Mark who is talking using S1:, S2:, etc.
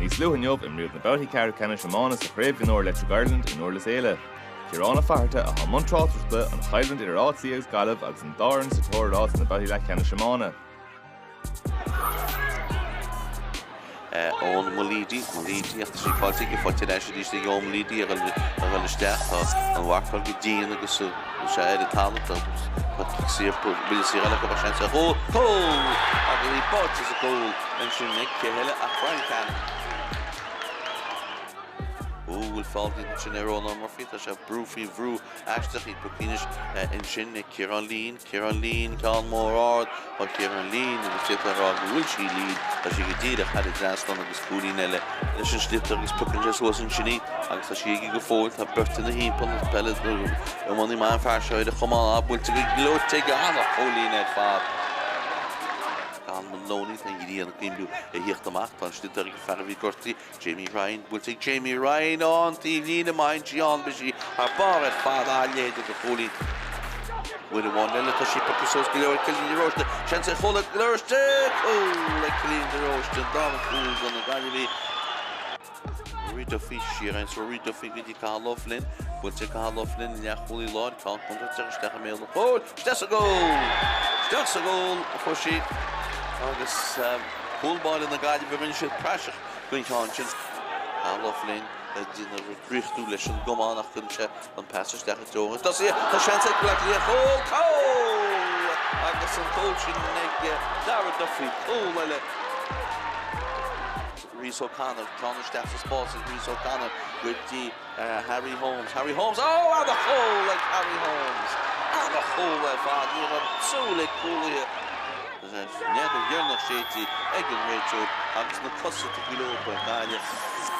S1: ní slúhanneomh im riamh na Beltaí ceithre ceanna Iomána sa Craobh Mionúr le Ireland in Uair Éile. Iomána farta a ha Montrátharta an Highland idir áitií agus Gaillimh agus an dáran sa tóirrás na Beltaí le ceanna Iomána.
S2: Own Molidi after she called it for today she did the Molidi a start and work for the Dean agus share the talent but see will see like a chance goal and the bot is a goal and she make hele a Frank will fall in Chinero number 5 as a Brufy Vru actually Pukinish in Shin Kieran Lean Can Morard or Kieran Lean in the Twitter will she lead as she did had it last on the schooling Nelle the slip is Pukin just wasn't she and so she go forward her birth in the heap on the pellet and one man far side the come on up will take a hand of holy net fab Maloney and Gideon came to a hit the mark punch the Farvi Corti Jamie Ryan will take Jamie Ryan on TV the mind Gian Bishi a bar at Father led to the holy with the one little ship of the sauce below killing the roast chance of hold it lurst like clean the roast and down fools on the Gaillimh Rita Fish here and so Rita Fish with the Carl Laughlin will take Carl Laughlin yeah holy Lord can't contact the mail oh that's a goal for she Agus full ball in the Gaillimh provincial pressure going conscience Laughlin in a richtú leis an gománach chunse an passage de dogus das the chance to goal agus an coaching neg Dara Duffy well Rhys O'Connor Connor Staff's sports is Rhys O'Connor with the Harry Holmes oh and the hole like Harry Holmes and the hole so like cool here Never you're not shady, egg and Rachel, I'm not custard to below by Gaillimh.